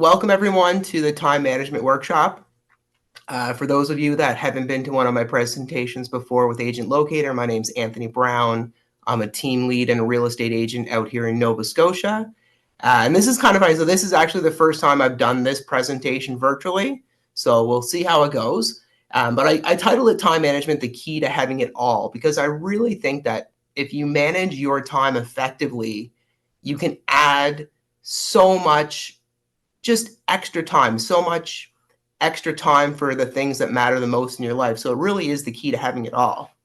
Welcome everyone to the time management workshop. For those of you that haven't been to one of my presentations before with Agent Locator, my name's Anthony Brown. I'm a team lead and a real estate agent out here in Nova Scotia. And this is kind of funny. So this is actually the first time I've done this presentation virtually. So we'll see how it goes. But I titled it Time Management, the Key to Having It All, because I really think that if you manage your time effectively, you can add so much just extra time, so much extra time for the things that matter the most in your life. So it really is the key to having it all.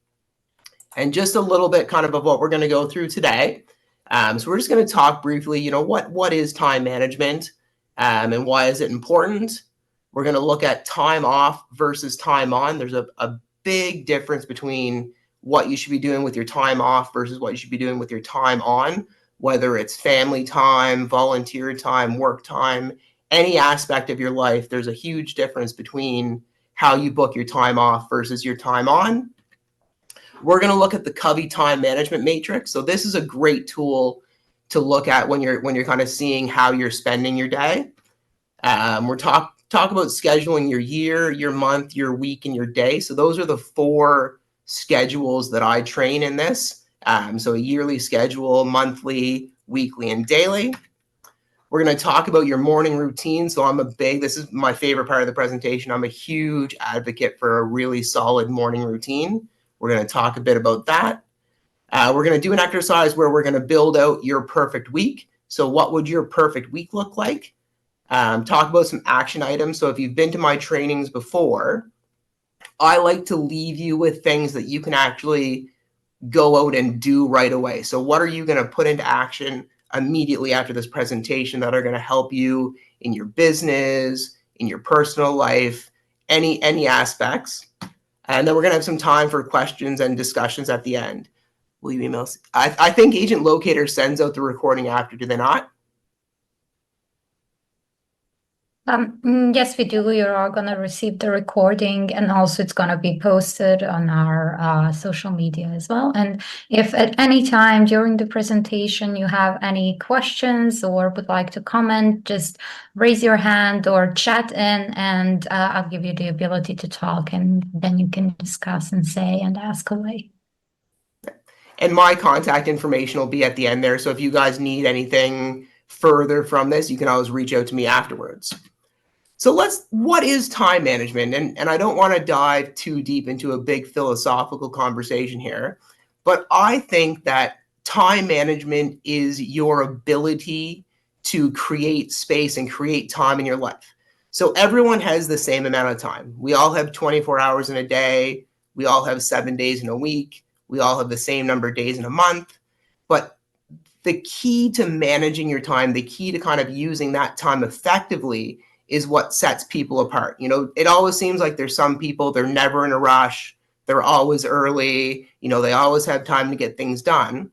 And just a little bit kind of what we're going to go through today. So we're just going to talk briefly, what is time management and why is it important? We're going to look at time off versus time on. There's a big difference between what you should be doing with your time off versus what you should be doing with your time on, whether it's family time, volunteer time, work time, any aspect of your life. There's a huge difference between how you book your time off versus your time on. We're going to look at the Covey time management matrix. So this is a great tool to look at when you're kind of seeing how you're spending your day. We're talk about scheduling your year, your month, your week, and your day. So those are the 4 schedules that I train in this. So a yearly schedule, monthly, weekly, and daily. We're going to talk about your morning routine. So this is my favorite part of the presentation. I'm a huge advocate for a really solid morning routine. We're going to talk a bit about that. We're going to do an exercise where we're going to build out your perfect week. So what would your perfect week look like? Talk about some action items. So if you've been to my trainings before, I like to leave you with things that you can actually go out and do right away. So what are you going to put into action immediately after this presentation that are going to help you in your business, in your personal life, any aspects? And then we're going to have some time for questions and discussions at the end. Will you email? I think Agent Locator sends out the recording after, do they not? Yes, we do. You're all going to receive the recording, and also it's going to be posted on our social media as well. And if at any time during the presentation you have any questions or would like to comment, just raise your hand or chat in, and I'll give you the ability to talk, and then you can discuss and say and ask away. And my contact information will be at the end there. So if you guys need anything further from this, you can always reach out to me afterwards. So what is time management? And I don't want to dive too deep into a big philosophical conversation here, but I think that time management is your ability to create space and create time in your life. So everyone has the same amount of time. We all have 24 hours in a day. We all have 7 days in a week. We all have the same number of days in a month. But the key to managing your time, the key to kind of using that time effectively is what sets people apart. It always seems like there's some people, they're never in a rush. They're always early. They always have time to get things done.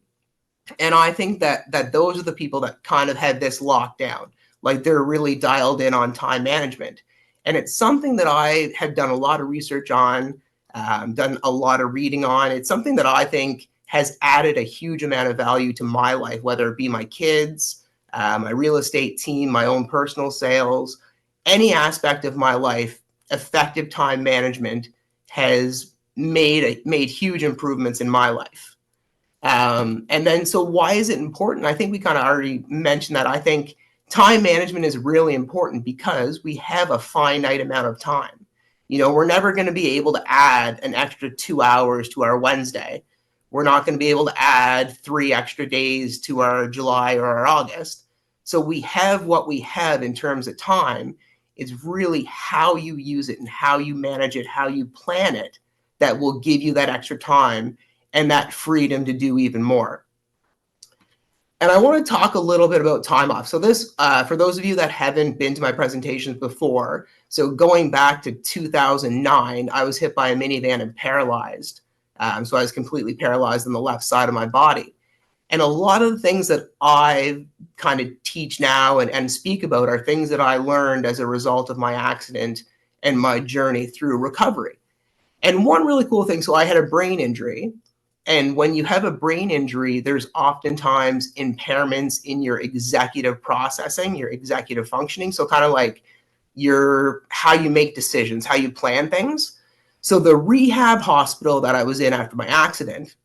And I think that those are the people that kind of had this locked down. Like they're really dialed in on time management. And it's something that I have done a lot of research on, done a lot of reading on. It's something that I think has added a huge amount of value to my life, whether it be my kids, my real estate team, my own personal sales, any aspect of my life. Effective time management has made huge improvements in my life. And then, so why is it important? I think we kind of already mentioned that. I think time management is really important because we have a finite amount of time. We're never going to be able to add an extra 2 hours to our Wednesday. We're not going to be able to add 3 extra days to our July or our August. So we have what we have in terms of time. It's really how you use it and how you manage it, how you plan it, that will give you that extra time and that freedom to do even more. And I want to talk a little bit about time off. So this, for those of you that haven't been to my presentations before, so going back to 2009, I was hit by a minivan and paralyzed. So I was completely paralyzed on the left side of my body. And a lot of the things that I kind of teach now and speak about are things that I learned as a result of my accident and my journey through recovery. And one really cool thing, so I had a brain injury, And when you have a brain injury, there's oftentimes impairments in your executive processing, your executive functioning. So kind of like how you make decisions, how you plan things. So the rehab hospital that I was in after my accident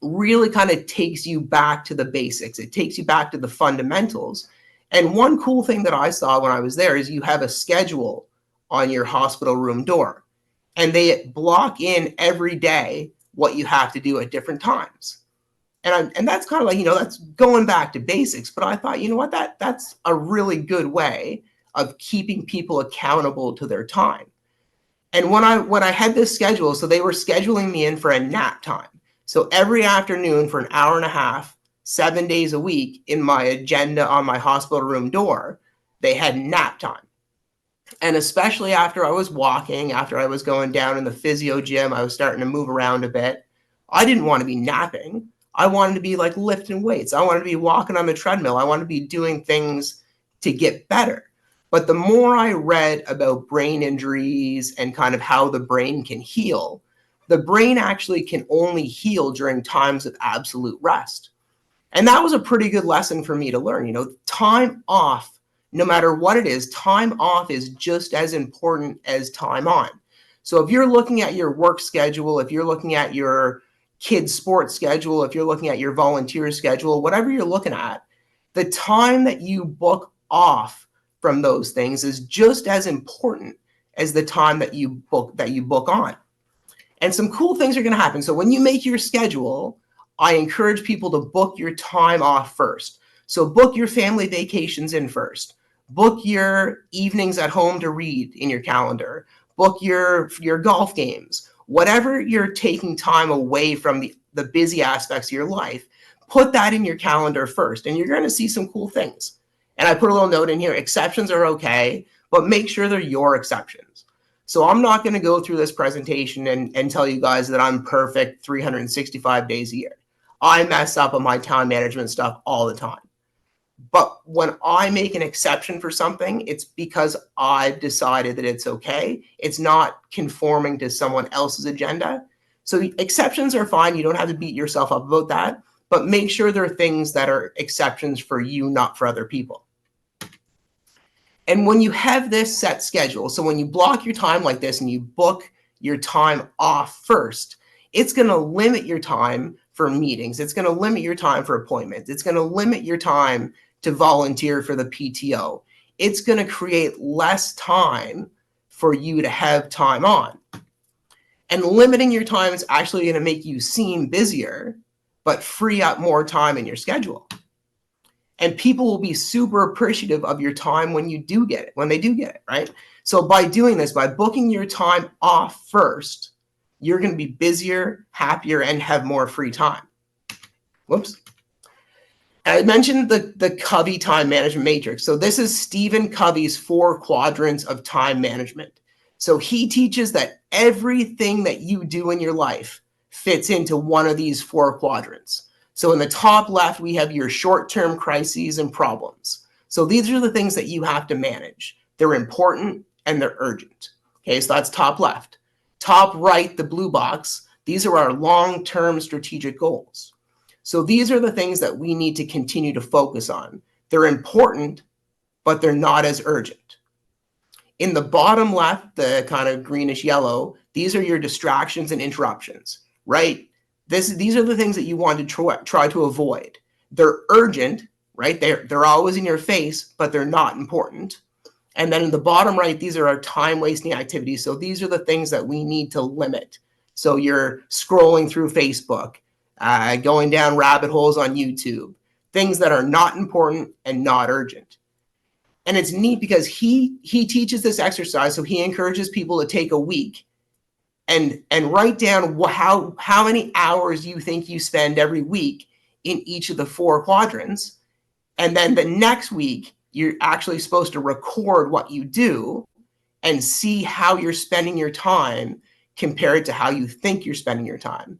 really kind of takes you back to the basics. It takes you back to the fundamentals. And one cool thing that I saw when I was there is you have a schedule on your hospital room door, and they block in every day what you have to do at different times. And that's kind of like, that's going back to basics. But I thought, you know what, that's a really good way of keeping people accountable to their time. And when I had this schedule, so they were scheduling me in for a nap time. So every afternoon for an hour and a half, 7 days a week, in my agenda on my hospital room door, they had nap time. And especially after I was walking, after I was going down in the physio gym, I was starting to move around a bit. I didn't want to be napping. I wanted to be like lifting weights. I wanted to be walking on the treadmill. I wanted to be doing things to get better. But the more I read about brain injuries and kind of how the brain can heal, the brain actually can only heal during times of absolute rest. And that was a pretty good lesson for me to learn. Time off, no matter what it is, time off is just as important as time on. So if you're looking at your work schedule, if you're looking at your kids' sports schedule, if you're looking at your volunteer schedule, whatever you're looking at, the time that you book off from those things is just as important as the time that you book on. And some cool things are going to happen. So when you make your schedule, I encourage people to book your time off first. So book your family vacations in first. Book your evenings at home to read in your calendar. Book your golf games. Whatever you're taking time away from the busy aspects of your life, put that in your calendar first, and you're going to see some cool things. And I put a little note in here, exceptions are okay, but make sure they're your exceptions. So I'm not going to go through this presentation and tell you guys that I'm perfect 365 days a year. I mess up on my time management stuff all the time. But when I make an exception for something, it's because I've decided that it's okay. It's not conforming to someone else's agenda. So exceptions are fine. You don't have to beat yourself up about that, but make sure there are things that are exceptions for you, not for other people. And when you have this set schedule, so when you block your time like this and you book your time off first, it's going to limit your time for meetings. It's going to limit your time for appointments. It's going to limit your time to volunteer for the PTO. It's going to create less time for you to have time on. And limiting your time is actually going to make you seem busier, but free up more time in your schedule. And people will be super appreciative of your time when they do get it, right? So by doing this, by booking your time off first, you're going to be busier, happier, and have more free time. Whoops. I mentioned the Covey time management matrix. So this is Stephen Covey's 4 quadrants of time management. So he teaches that everything that you do in your life fits into one of these 4 quadrants. So in the top left, we have your short-term crises and problems. So these are the things that you have to manage. They're important and they're urgent. Okay, so that's top left. Top right, the blue box, these are our long-term strategic goals. So these are the things that we need to continue to focus on. They're important, but they're not as urgent. In the bottom left, the kind of greenish yellow, these are your distractions and interruptions, right? These are the things that you want to try to avoid. They're urgent, right? They're always in your face, but they're not important. And then in the bottom right, these are our time-wasting activities. So these are the things that we need to limit. So you're scrolling through Facebook, going down rabbit holes on YouTube, things that are not important and not urgent. And it's neat because he teaches this exercise. So he encourages people to take a week and write down how many hours you think you spend every week in each of the 4 quadrants. And then the next week, you're actually supposed to record what you do and see how you're spending your time compared to how you think you're spending your time.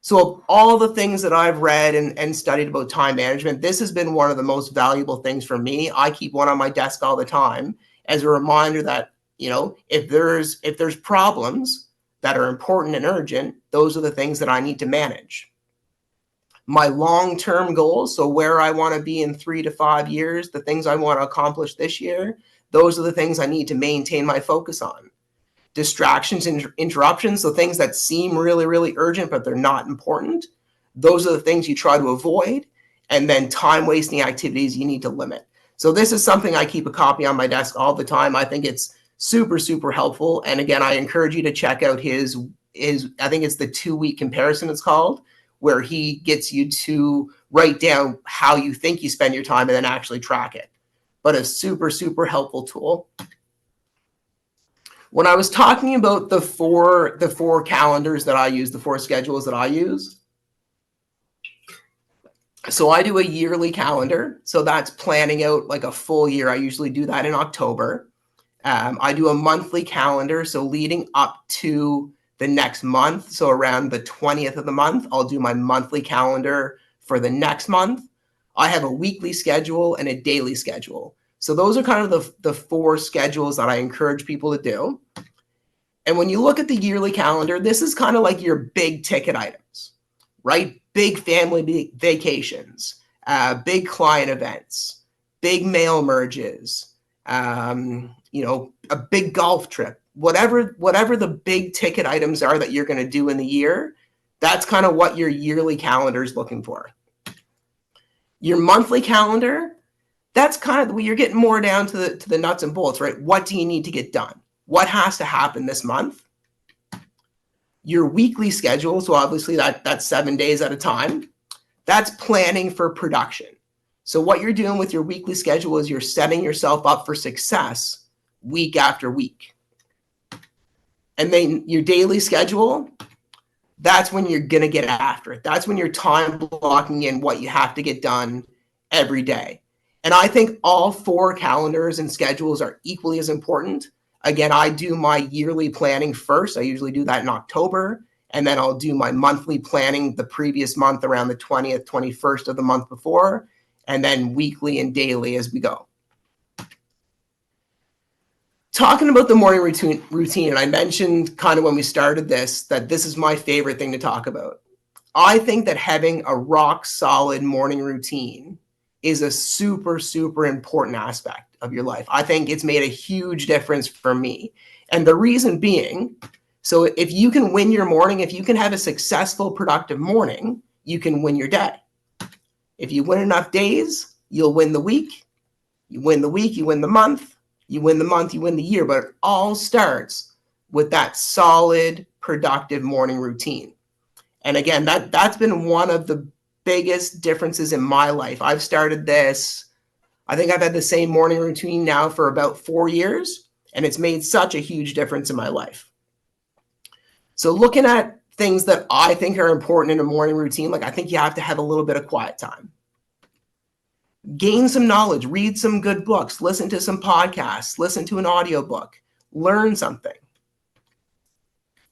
So of all the things that I've read and studied about time management, this has been one of the most valuable things for me. I keep one on my desk all the time as a reminder that, if there's problems, that are important and urgent, those are the things that I need to manage. My long-term goals, so where I want to be in 3 to 5 years, the things I want to accomplish this year, those are the things I need to maintain my focus on. Distractions and interruptions, so things that seem really, really urgent, but they're not important, those are the things you try to avoid. And then time-wasting activities you need to limit. So this is something I keep a copy on my desk all the time. I think it's super, super helpful. And again, I encourage you to check out his I think it's the 2-week comparison it's called, where he gets you to write down how you think you spend your time and then actually track it. But a super, super helpful tool. When I was talking about the four calendars that I use, the 4 schedules that I use, so I do a yearly calendar. So that's planning out like a full year. I usually do that in October. I do a monthly calendar. So leading up to the next month, so around the 20th of the month, I'll do my monthly calendar for the next month. I have a weekly schedule and a daily schedule. So those are kind of the 4 schedules that I encourage people to do. And when you look at the yearly calendar, this is kind of like your big ticket items, right? Big family vacations, big client events, big mail merges, a big golf trip, whatever the big ticket items are that you're going to do in the year, that's kind of what your yearly calendar is looking for. Your monthly calendar, that's kind of, you're getting more down to the nuts and bolts, right? What do you need to get done? What has to happen this month? Your weekly schedule, so obviously that's 7 days at a time, that's planning for production. So what you're doing with your weekly schedule is you're setting yourself up for success week after week. And then your daily schedule, that's when you're going to get after it. That's when you're time blocking in what you have to get done every day. And I think all 4 calendars and schedules are equally as important. Again, I do my yearly planning first. I usually do that in October. And then I'll do my monthly planning the previous month around the 20th, 21st of the month before. And then weekly and daily as we go. Talking about the morning routine, and I mentioned kind of when we started this, that this is my favorite thing to talk about. I think that having a rock solid morning routine is a super, super important aspect of your life. I think it's made a huge difference for me. And the reason being, so if you can win your morning, if you can have a successful, productive morning, you can win your day. If you win enough days, you'll win the week. You win the week, you win the month. You win the month, you win the year. But it all starts with that solid, productive morning routine. And again, that's been one of the biggest differences in my life. I've started this, I think I've had the same morning routine now for about 4 years, and it's made such a huge difference in my life. So looking at things that I think are important in a morning routine, like I think you have to have a little bit of quiet time. Gain some knowledge, read some good books, listen to some podcasts, listen to an audiobook, learn something.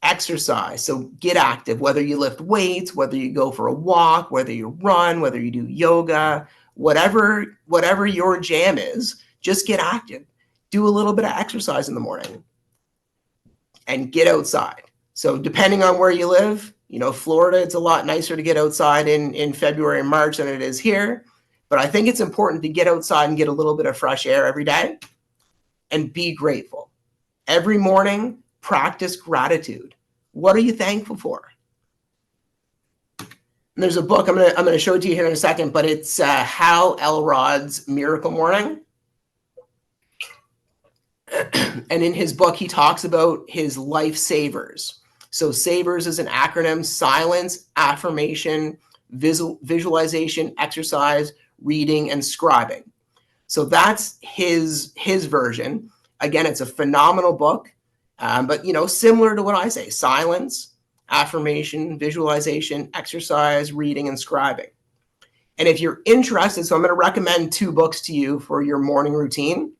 Exercise, so get active, whether you lift weights, whether you go for a walk, whether you run, whether you do yoga, whatever your jam is, just get active. Do a little bit of exercise in the morning and get outside. So depending on where you live, Florida, it's a lot nicer to get outside in February and March than it is here. But I think it's important to get outside and get a little bit of fresh air every day and be grateful. Every morning, practice gratitude. What are you thankful for? And there's a book, I'm gonna show it to you here in a second, but it's Hal Elrod's Miracle Morning. And in his book, he talks about his life savers. So SAVERS is an acronym: silence, affirmation, visualization, exercise, reading, and scribing. So that's his version. Again, it's a phenomenal book, but similar to what I say: silence, affirmation, visualization, exercise, reading, and scribing. And if you're interested, so I'm going to recommend 2 books to you for your morning routine.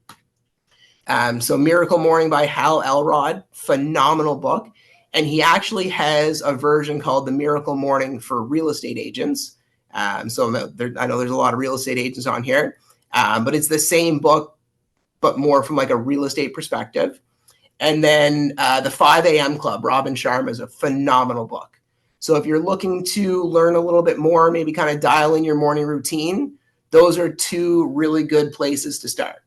So Miracle Morning by Hal Elrod, phenomenal book. And he actually has a version called the Miracle Morning for real estate agents. So I know there's a lot of real estate agents on here, but it's the same book, but more from like a real estate perspective. And then the 5 a.m. Club, Robin Sharma, is a phenomenal book. So if you're looking to learn a little bit more, maybe kind of dial in your morning routine, those are two really good places to start.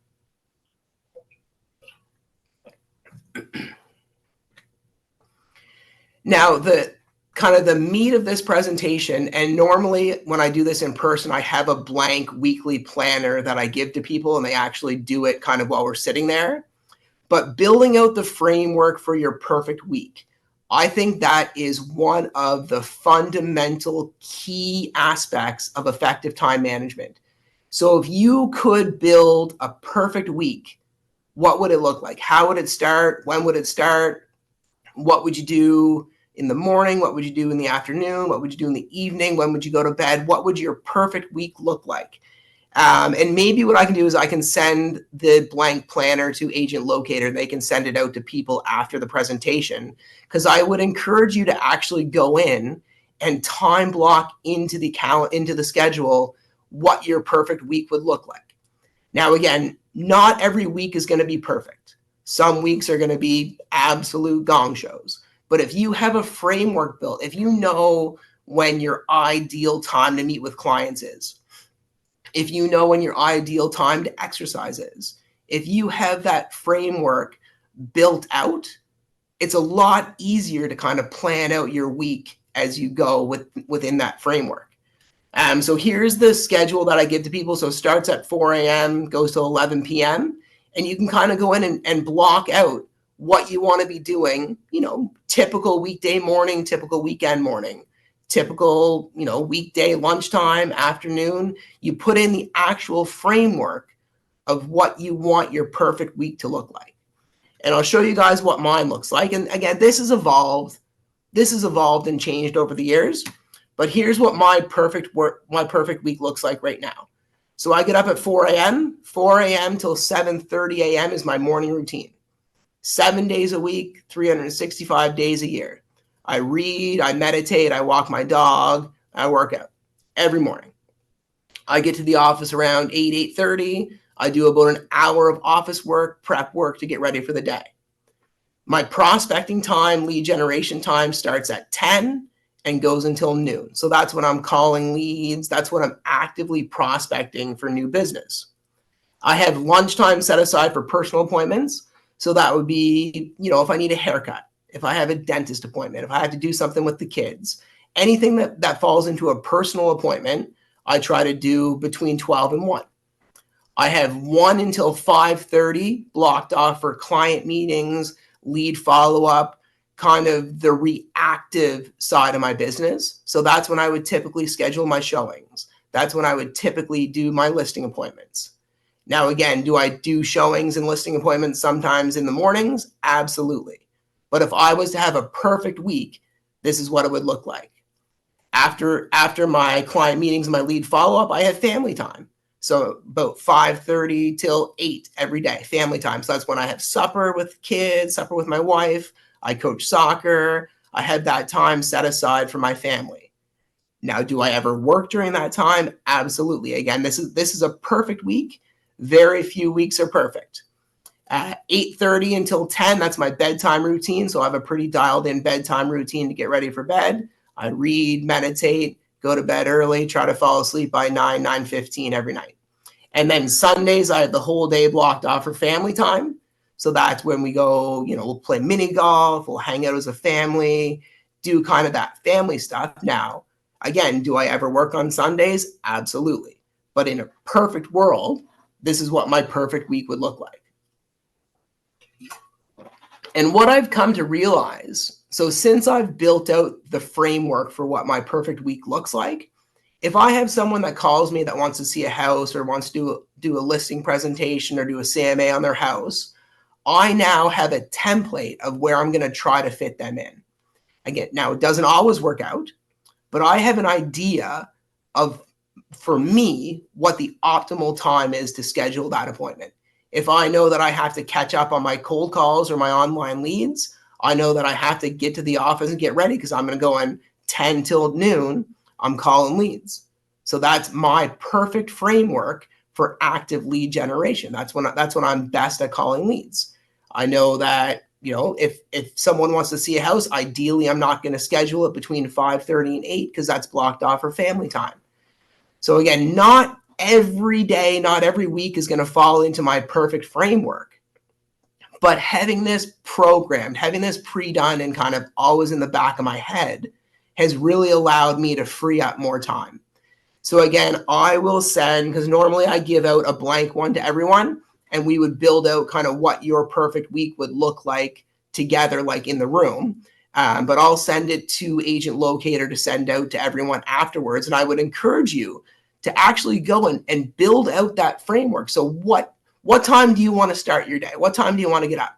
Now, the kind of the meat of this presentation, and normally when I do this in person, I have a blank weekly planner that I give to people and they actually do it kind of while we're sitting there. But building out the framework for your perfect week, I think that is one of the fundamental key aspects of effective time management. So if you could build a perfect week, what would it look like? How would it start? When would it start? What would you do in the morning? What would you do in the afternoon? What would you do in the evening? When would you go to bed? What would your perfect week look like? And maybe what I can do is I can send the blank planner to Agent Locator. They can send it out to people after the presentation, because I would encourage you to actually go in and time block into the schedule what your perfect week would look like. Now, again, not every week is going to be perfect. Some weeks are going to be absolute gong shows. But if you have a framework built, if you know when your ideal time to meet with clients is, if you know when your ideal time to exercise is, if you have that framework built out, it's a lot easier to kind of plan out your week as you go within that framework. So here's the schedule that I give to people. So it starts at 4 a.m., goes to 11 p.m., and you can kind of go in and block out what you want to be doing, typical weekday morning, typical weekend morning, typical, weekday lunchtime, afternoon. You put in the actual framework of what you want your perfect week to look like. And I'll show you guys what mine looks like. And again, this has evolved. This has evolved and changed over the years. But here's what my perfect week looks like right now. So I get up at 4 a.m. 4 a.m. till 7:30 a.m. is my morning routine. 7 days a week, 365 days a year. I read, I meditate, I walk my dog, I work out every morning. I get to the office around 8:30. I do about an hour of office work, prep work to get ready for the day. My prospecting time, lead generation time starts at 10 and goes until noon. So that's when I'm calling leads. That's when I'm actively prospecting for new business. I have lunchtime set aside for personal appointments. So that would be, if I need a haircut, if I have a dentist appointment, if I have to do something with the kids, anything that falls into a personal appointment, I try to do between 12 and 1. I have 1 until 5:30 blocked off for client meetings, lead follow-up, kind of the reactive side of my business. So that's when I would typically schedule my showings. That's when I would typically do my listing appointments. Now, again, do I do showings and listing appointments sometimes in the mornings? Absolutely. But if I was to have a perfect week, this is what it would look like. After my client meetings and my lead follow-up, I have family time. So about 5:30 till 8 every day, family time. So that's when I have supper with kids, supper with my wife. I coach soccer. I have that time set aside for my family. Now, do I ever work during that time? Absolutely. Again, this is a perfect week. Very few weeks are perfect. 8:30 until 10, that's my bedtime routine. So I have a pretty dialed in bedtime routine to get ready for bed. I read, meditate, go to bed early, try to fall asleep by 9:15 every night. And then Sundays, I have the whole day blocked off for family time. So that's when we go, we'll play mini golf, we'll hang out as a family, do kind of that family stuff. Now, again, do I ever work on Sundays? Absolutely. But in a perfect world, this is what my perfect week would look like. And what I've come to realize, so since I've built out the framework for what my perfect week looks like, if I have someone that calls me that wants to see a house or wants to do a listing presentation or do a CMA on their house, I now have a template of where I'm going to try to fit them in. Again, now it doesn't always work out, but I have an idea of, for me, what the optimal time is to schedule that appointment. If I know that I have to catch up on my cold calls or my online leads, I know that I have to get to the office and get ready because I'm going to go in 10 till noon. I'm calling leads. So that's my perfect framework for active lead generation. That's when I'm best at calling leads. I know that, if someone wants to see a house, ideally I'm not going to schedule it between 5:30 and 8 because that's blocked off for family time. So again, not every day, not every week is going to fall into my perfect framework. But having this programmed, having this pre-done and kind of always in the back of my head has really allowed me to free up more time. So again, I will send, because normally I give out a blank one to everyone, and we would build out kind of what your perfect week would look like together, like in the room. But I'll send it to Agent Locator to send out to everyone afterwards. And I would encourage you to actually go and build out that framework. So what time do you want to start your day? What time do you want to get up?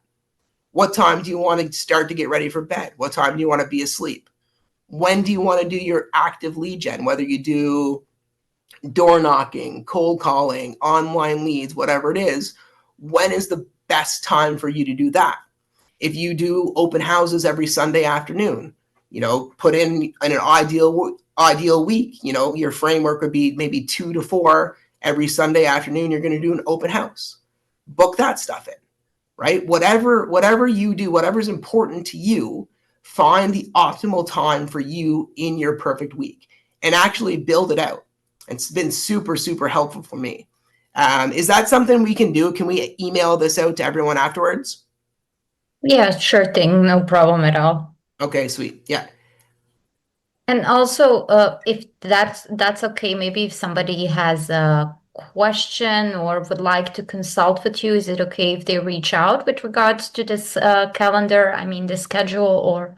What time do you want to start to get ready for bed? What time do you want to be asleep? When do you want to do your active lead gen, whether you do door knocking, cold calling, online leads, whatever it is? When is the best time for you to do that? If you do open houses every Sunday afternoon, put in an ideal week, your framework would be maybe 2 to 4 every Sunday afternoon. You're going to do an open house. Book that stuff in, right? Whatever you do, whatever's important to you, find the optimal time for you in your perfect week and actually build it out. It's been super, super helpful for me. Is that something we can do? Can we email this out to everyone afterwards? Yeah, sure thing. No problem at all. Okay, sweet. Yeah. And also, if that's okay, maybe if somebody has a question or would like to consult with you, is it okay if they reach out with regards to this calendar? I mean, the schedule or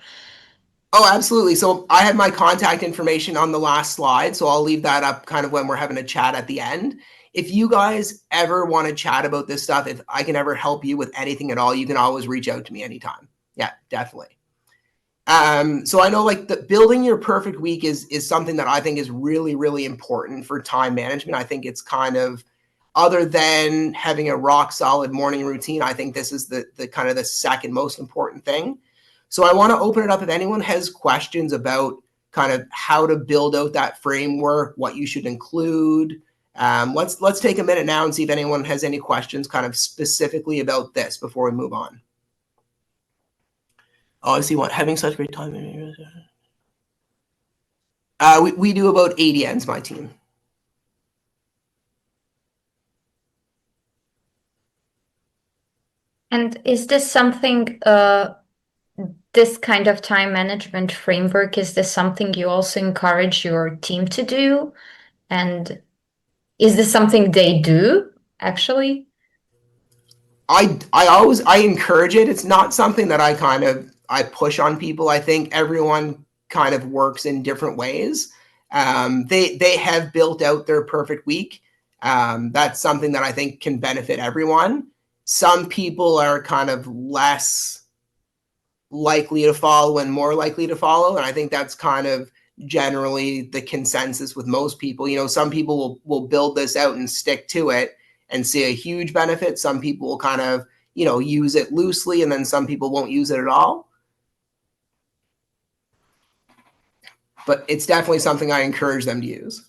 Oh, absolutely. So I have my contact information on the last slide, so I'll leave that up kind of when we're having a chat at the end. If you guys ever want to chat about this stuff, if I can ever help you with anything at all, you can always reach out to me anytime. Yeah, definitely. So I know like building your perfect week is something that I think is really, really important for time management. I think it's kind of, other than having a rock solid morning routine, I think this is the kind of the second most important thing. So I want to open it up if anyone has questions about kind of how to build out that framework, what you should include. Let's take a minute now and see if anyone has any questions kind of specifically about this before we move on. Oh, I see what having such great time. We do about 80 ends, my team. and is this something this kind of time management framework, is this something you also encourage your team to do? And is this something they do actually? I encourage it. It's not something that I push on people. I think everyone kind of works in different ways. They have built out their perfect week. That's something that I think can benefit everyone. Some people are kind of less likely to follow and more likely to follow, and I think that's kind of generally the consensus with most people. Some people will build this out and stick to it and see a huge benefit. Some people will kind of, use it loosely, and then some people won't use it at all. But it's definitely something I encourage them to use.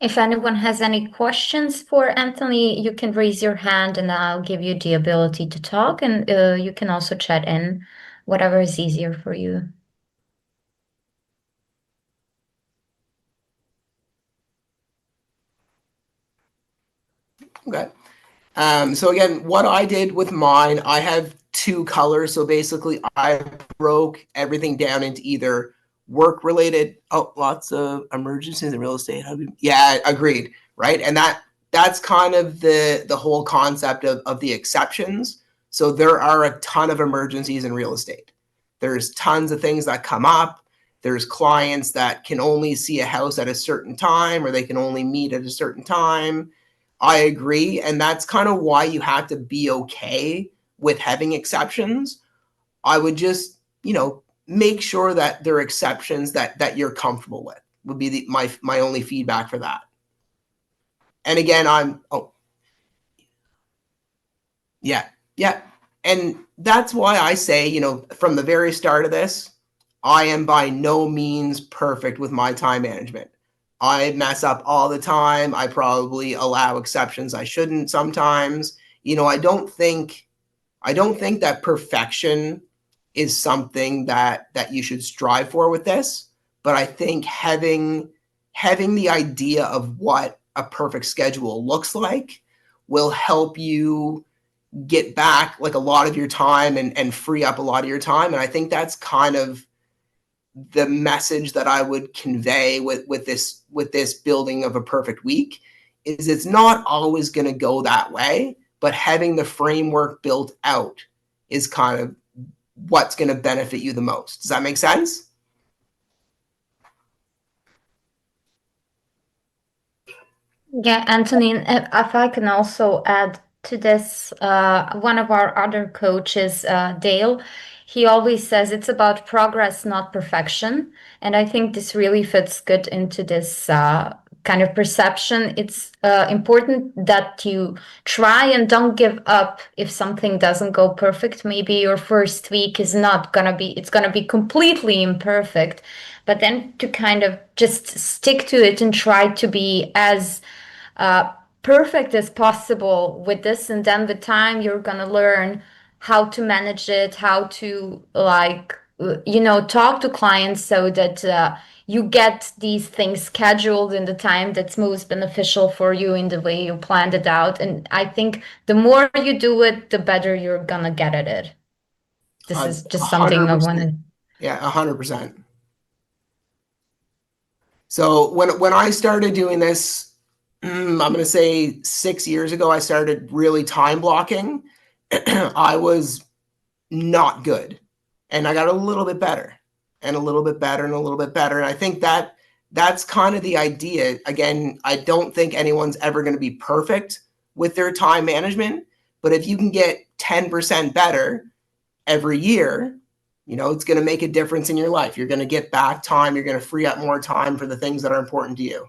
If anyone has any questions for Anthony, you can raise your hand and I'll give you the ability to talk. And you can also chat in, whatever is easier for you. Okay. So again, what I did with mine, I have 2 colors. So basically I broke everything down into either work related. Oh, lots of emergencies in real estate. Yeah, agreed. Right. And that's kind of the whole concept of the exceptions. So there are a ton of emergencies in real estate. There's tons of things that come up. There's clients that can only see a house at a certain time, or they can only meet at a certain time. I agree. And that's kind of why you have to be okay with having exceptions. I would just, make sure that there are exceptions that you're comfortable with, would be my only feedback for that. And again, yeah. And that's why I say, from the very start of this, I am by no means perfect with my time management. I mess up all the time. I probably allow exceptions I shouldn't sometimes. I don't think I don't think that perfection is something that you should strive for with this, but I think having the idea of what a perfect schedule looks like will help you get back like a lot of your time and free up a lot of your time. And I think that's kind of the message that I would convey with this building of a perfect week is it's not always going to go that way, but having the framework built out is kind of what's going to benefit you the most. Does that make sense? Yeah, Anthony, if I can also add to this, one of our other coaches, Dale, he always says it's about progress, not perfection. And I think this really fits good into this kind of perception. It's important that you try and don't give up if something doesn't go perfect. Maybe your first week is not gonna be, it's gonna be completely imperfect, but then to kind of just stick to it and try to be as perfect as possible with this, and then with time you're gonna learn how to manage it, how to talk to clients so that you get these things scheduled in the time that's most beneficial for you in the way you planned it out. And I think the more you do it, the better you're gonna get at it. This is just something I want 100%. to. Yeah, 100%. So when I started doing this, I'm going to say 6 years ago, I started really time blocking. I was not good, and I got a little bit better, and a little bit better, and a little bit better. And I think that that's kind of the idea. Again, I don't think anyone's ever going to be perfect with their time management, but if you can get 10% better every year, it's going to make a difference in your life. You're going to get back time. You're going to free up more time for the things that are important to you.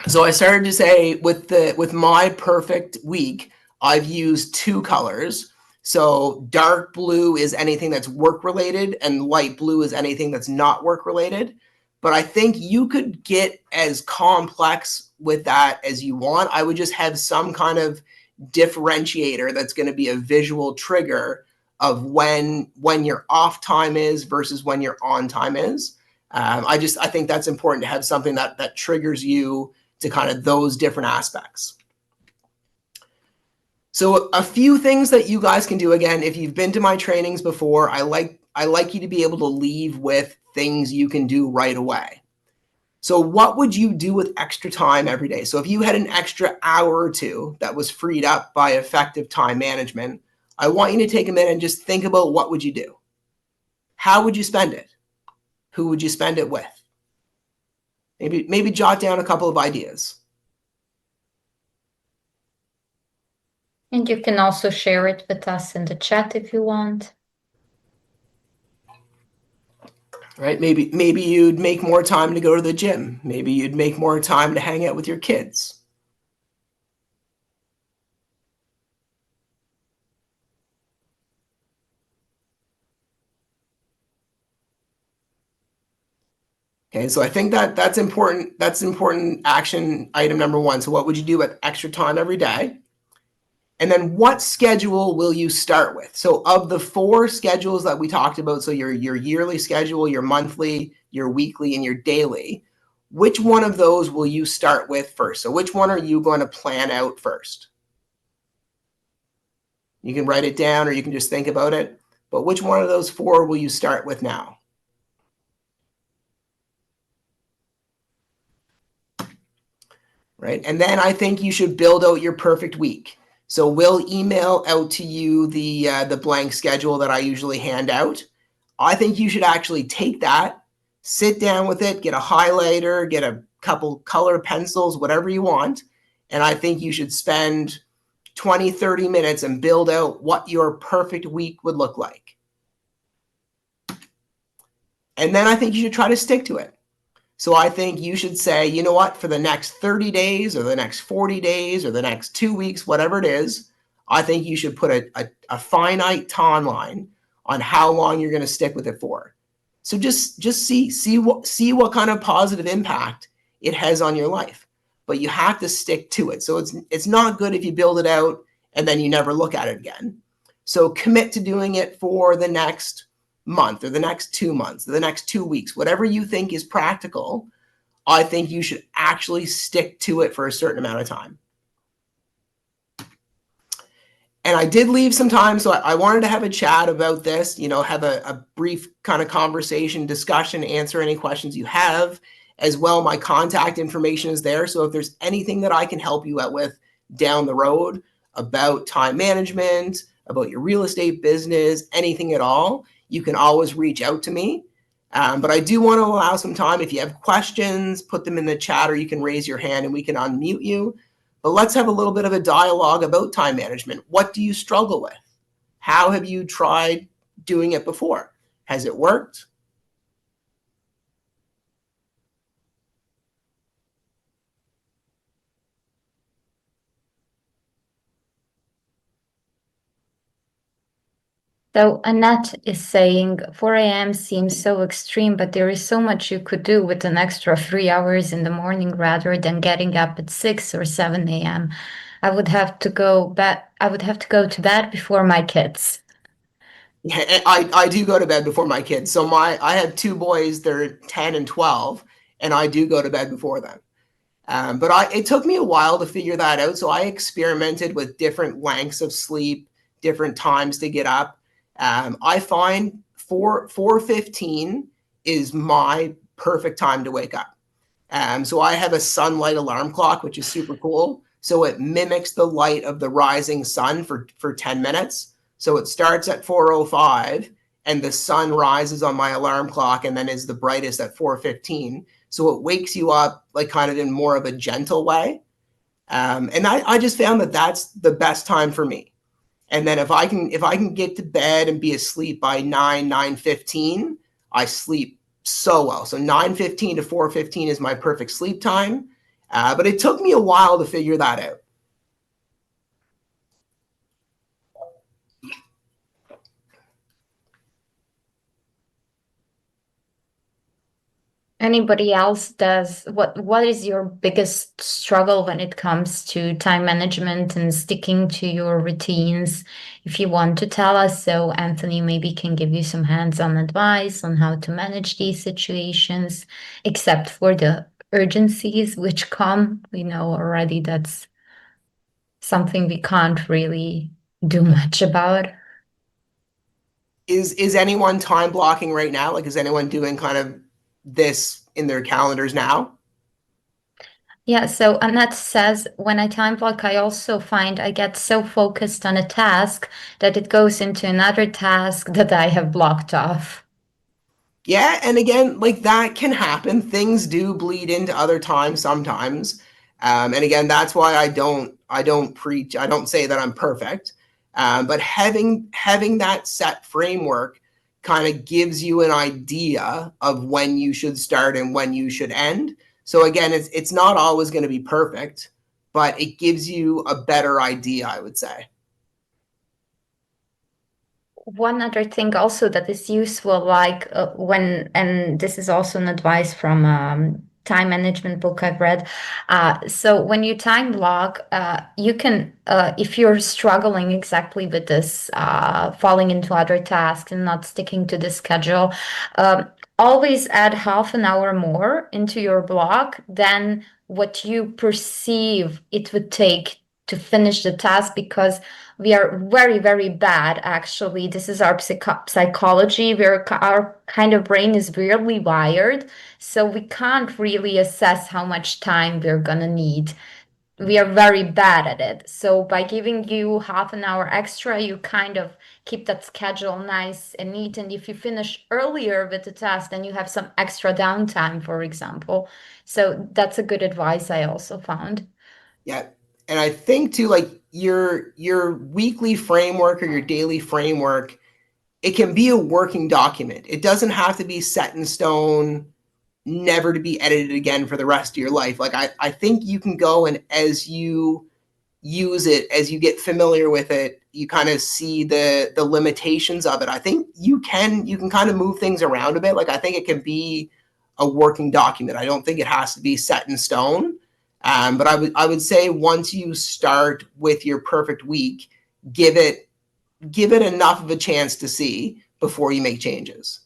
So I started to say with my perfect week, I've used 2 colors. So dark blue is anything that's work related and light blue is anything that's not work related. But I think you could get as complex with that as you want. I would just have some kind of differentiator that's going to be a visual trigger of when your off time is versus when your on time is. I think that's important to have something that triggers you to kind of those different aspects. So a few things that you guys can do, again, if you've been to my trainings before, I like you to be able to leave with things you can do right away. So what would you do with extra time every day? So if you had an extra hour or 2 that was freed up by effective time management, I want you to take a minute and just think about what would you do? How would you spend it? Who would you spend it with? Maybe jot down a couple of ideas. And you can also share it with us in the chat if you want. Right? Maybe you'd make more time to go to the gym. Maybe you'd make more time to hang out with your kids. Okay, so I think that's important. That's important action item number 1. So what would you do with extra time every day? And then what schedule will you start with? So of the 4 schedules that we talked about, so your yearly schedule, your monthly, your weekly, and your daily, which one of those will you start with first? So which one are you going to plan out first? You can write it down or you can just think about it. But which one of those 4 will you start with now? Right? And then I think you should build out your perfect week. So we'll email out to you the blank schedule that I usually hand out. I think you should actually take that, sit down with it, get a highlighter, get a couple color pencils, whatever you want. And I think you should spend 20, 30 minutes and build out what your perfect week would look like. And then I think you should try to stick to it. So I think you should say, you know what, for the next 30 days or the next 40 days or the next 2 weeks, whatever it is, I think you should put a finite timeline on how long you're going to stick with it for. So just see what kind of positive impact it has on your life. But you have to stick to it. So it's not good if you build it out and then you never look at it again. So commit to doing it for the next month or the next 2 months or the next 2 weeks, whatever you think is practical. I think you should actually stick to it for a certain amount of time. And I did leave some time, so I wanted to have a chat about this, have a brief kind of conversation, discussion, answer any questions you have. As well, my contact information is there. So if there's anything that I can help you out with down the road about time management, about your real estate business, anything at all, you can always reach out to me. But I do want to allow some time. If you have questions, put them in the chat, or you can raise your hand and we can unmute you. But let's have a little bit of a dialogue about time management. What do you struggle with? How have you tried doing it before? Has it worked? So Annette is saying 4 a.m. seems so extreme, but there is so much you could do with an extra 3 hours in the morning rather than getting up at 6 or 7 a.m. I would have to go to bed before my kids. Yeah, I do go to bed before my kids. So I have two boys, they're 10 and 12, and I do go to bed before them. But it took me a while to figure that out. So I experimented with different lengths of sleep, different times to get up. I find 4:15 is my perfect time to wake up. So I have a sunlight alarm clock, which is super cool. So it mimics the light of the rising sun for 10 minutes. So it starts at 4:05 and the sun rises on my alarm clock and then is the brightest at 4:15. So it wakes you up like kind of in more of a gentle way. And I just found that that's the best time for me. And then if I can get to bed and be asleep by 9:15, I sleep so well. So 9:15 to 4:15 is my perfect sleep time. But it took me a while to figure that out. Anybody else does what is your biggest struggle when it comes to time management and sticking to your routines? If you want to tell us, so Anthony maybe can give you some hands-on advice on how to manage these situations, except for the urgencies which come. We know already that's something we can't really do much about. Is anyone time blocking right now? Like, is anyone doing kind of this in their calendars now? Yeah, so Annette says, when I time block, I also find I get so focused on a task that it goes into another task that I have blocked off. Yeah, and again, like that can happen. Things do bleed into other times sometimes. And again, that's why I don't preach. I don't say that I'm perfect. But having that set framework kind of gives you an idea of when you should start and when you should end. So again, it's not always going to be perfect, but it gives you a better idea, I would say. One other thing also that is useful, like and this is also an advice from time management book I've read. So when you time block, you can, if you're struggling exactly with this, falling into other tasks and not sticking to the schedule, um, always add half an hour more into your block than what you perceive it would take to finish the task, because we are very, very bad, actually. This is our psychology. Our kind of brain is weirdly wired, so we can't really assess how much time we're gonna need. We are very bad at it. So by giving you half an hour extra, you kind of keep that schedule nice and neat. And if you finish earlier with the task, then you have some extra downtime, for example. So that's a good advice I also found. Yeah. And I think too, like your weekly framework or your daily framework, it can be a working document. It doesn't have to be set in stone, never to be edited again for the rest of your life. Like I think you can go, and as you use it, as you get familiar with it, you kind of see the limitations of it. I think you can kind of move things around a bit. Like I think it can be a working document. I don't think it has to be set in stone. But I would say once you start with your perfect week, give it give it enough of a chance to see before you make changes.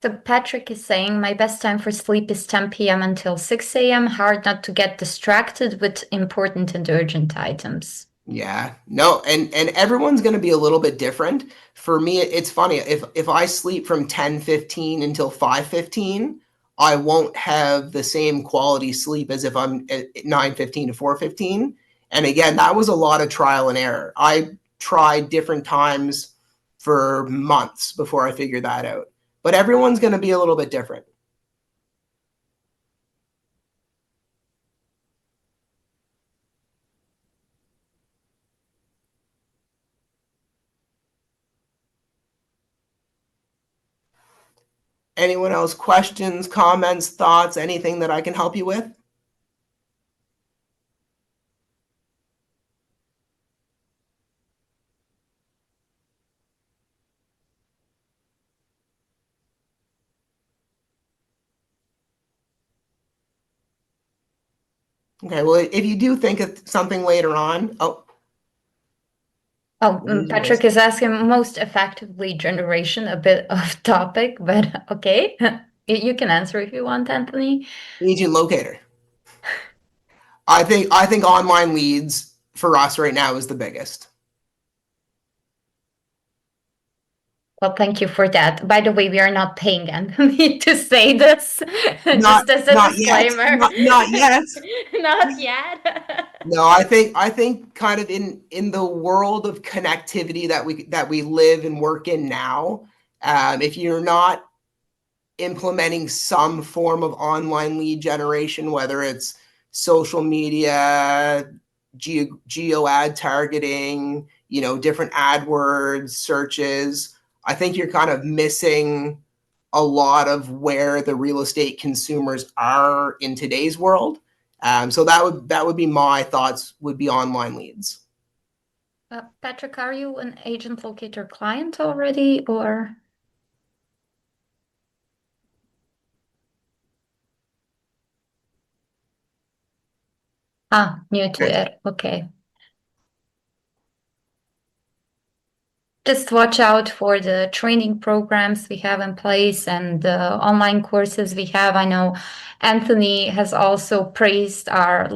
So Patrick is saying my best time for sleep is 10 p.m. until 6 a.m. Hard not to get distracted with important and urgent items. Yeah, no, and everyone's going to be a little bit different. For me, it's funny if I sleep from 10:15 until 5:15, I won't have the same quality sleep as if I'm at 9:15 to 4:15. And again, that was a lot of trial and error. I tried different times for months before I figured that out. But everyone's going to be a little bit different. Anyone else questions, comments, thoughts, anything that I can help you with? Okay, well, if you do think of something later on, oh, Oh, lose your voice. Patrick is asking most effectively generation, a bit off topic, but okay. You can answer if you want, Anthony. Agent locator. I think online leads for us right now is the biggest. Well, thank you for that. By the way, we are not paying Anthony to say this, Not just as a not yet. disclaimer. Not yet. Not yet. No, I think kind of in the world of connectivity that we live and work in now, if you're not implementing some form of online lead generation, whether it's social media, geo ad targeting, different AdWords searches. I think you're kind of missing a lot of where the real estate consumers are in today's world. So that would be my thoughts. Would be online leads. Patrick, are you an agent locator client already, or? Ah, new to it. Okay. Just watch out for the training programs we have in place and the online courses we have. I know Anthony has also praised our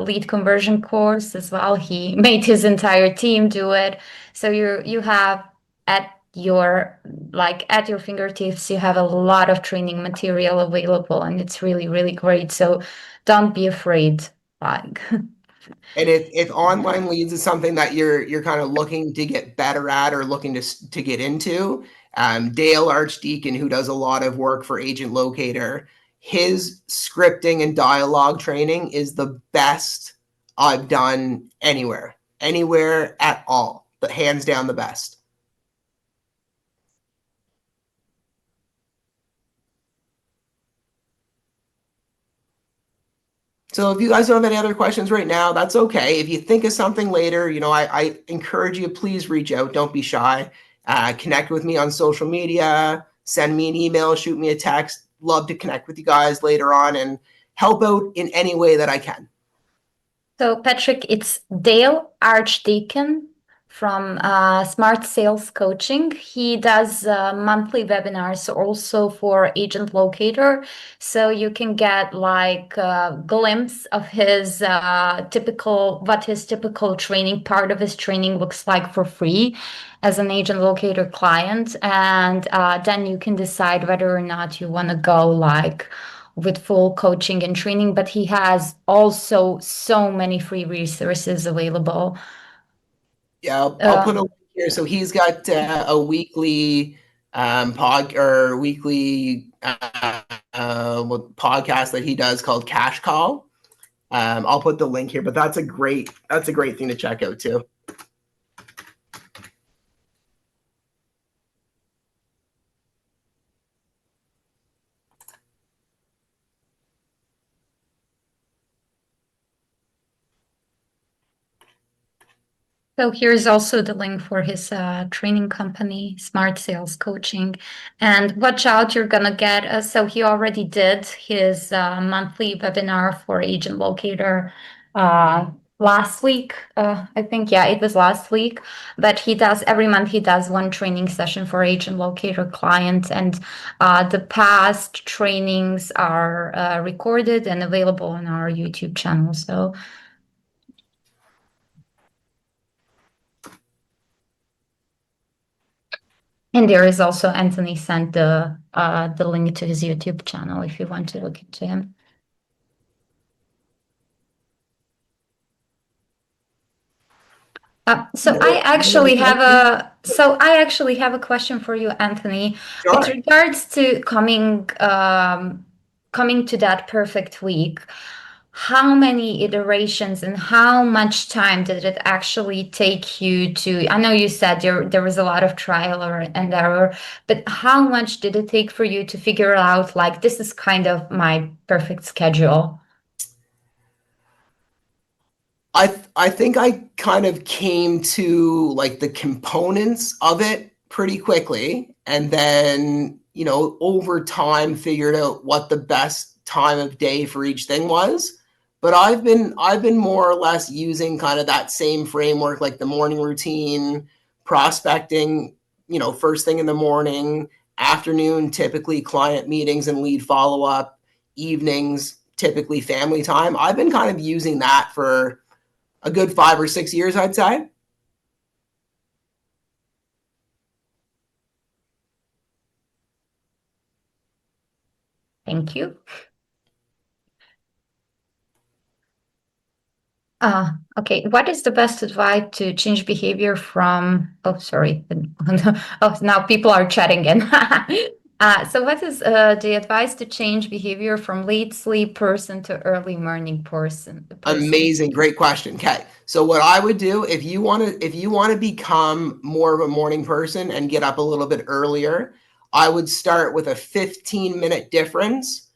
lead conversion course as well. He made his entire team do it. So you have at your at your fingertips, you have a lot of training material available, and it's really, really great. So don't be afraid. Like And if online leads is something that you're kind of looking to get better at or looking to get into, Dale Archdeacon, who does a lot of work for Agent Locator, his scripting and dialogue training is the best I've done anywhere at all, but hands down the best. So if you guys don't have any other questions right now, that's okay. If you think of something later, I encourage you, please reach out. Don't be shy. Connect with me on social media. Send me an email. Shoot me a text. Love to connect with you guys later on and help out in any way that I can. So, Patrick, it's Dale Archdeacon from Smart Sales Coaching. He does monthly webinars also for Agent Locator. So you can get like a glimpse of his what his typical training, part of his training looks like for free as an Agent Locator client. And then you can decide whether or not you want to go with full coaching and training, but he has also so many free resources available. Yeah, I'll put a link here. So he's got a weekly pod or weekly podcast that he does called Cash Call. I'll put the link here, but that's a great thing to check out too. So here's also the link for his training company, Smart Sales Coaching. And watch out, you're gonna get. So he already did his monthly webinar for Agent Locator last week. I think, yeah, it was last week. But he does every month. He does one training session for Agent Locator clients, and the past trainings are recorded and available on our YouTube channel. So. And there is also Anthony sent the link to his YouTube channel if you want to look into him. So I actually have a question for you, Anthony, with Sure. regards to coming to that perfect week. How many iterations and how much time did it actually take you to? I know you said there was a lot of trial and error, but how much did it take for you to figure out, like, this is kind of my perfect schedule? I think I kind of came to like the components of it pretty quickly, and then over time figured out what the best time of day for each thing was. But I've been more or less using kind of that same framework, like the morning routine, prospecting, first thing in the morning, afternoon typically client meetings and lead follow up, evenings typically family time. I've been kind of using that for a good 5 or 6 years, I'd say. Thank you. Okay. What is the best advice to change behavior from? Oh, sorry. Oh, now people are chatting in. So what is the advice to change behavior from late sleep person to early morning person? Amazing, great question. Okay, so what I would do if you want to become more of a morning person and get up a little bit earlier, I would start with a 15-minute difference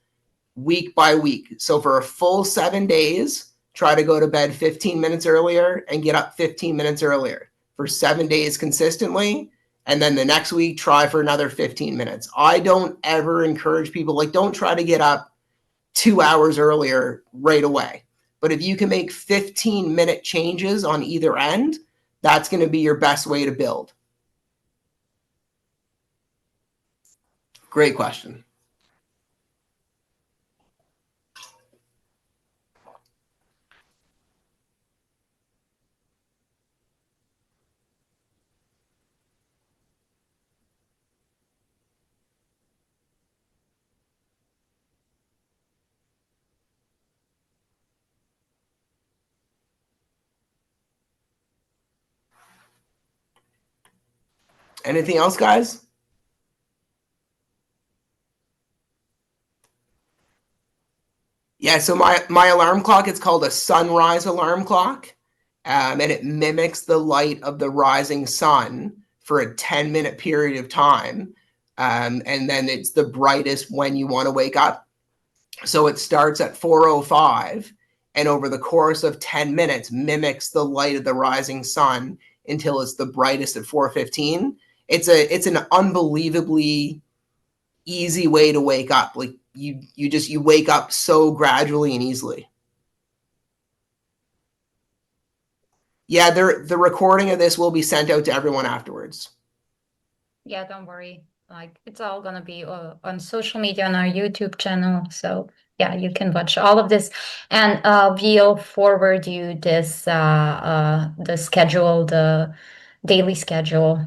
week by week. So for a full 7 days, try to go to bed 15 minutes earlier and get up 15 minutes earlier for 7 days consistently. And then the next week, try for another 15 minutes. I don't ever encourage people, like, don't try to get up 2 hours earlier right away. But if you can make 15-minute changes on either end, that's going to be your best way to build. Great question. Anything else, guys? Yeah, so my alarm clock, it's called a sunrise alarm clock, and it mimics the light of the rising sun for a 10-minute period of time, and then it's the brightest when you want to wake up. So it starts at 4:05, and over the course of 10 minutes mimics the light of the rising sun until it's the brightest at 4:15. It's an unbelievably easy way to wake up. Like you wake up so gradually and easily. Yeah, the recording of this will be sent out to everyone afterwards. Yeah, don't worry. Like, it's all gonna be on social media on our YouTube channel. So yeah, you can watch all of this, and we'll forward you the schedule, the daily schedule,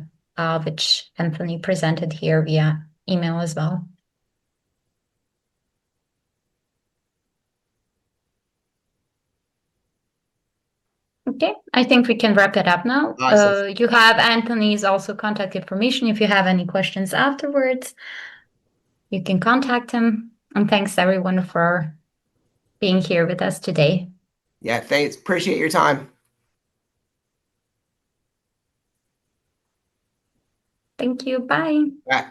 which Anthony presented here via email as well. Okay, I think we can wrap it up now. Awesome. You have Anthony's also contact information. If you have any questions afterwards, you can contact him. And thanks everyone for being here with us today. Yeah, thanks. Appreciate your time. Thank you. Bye. Bye.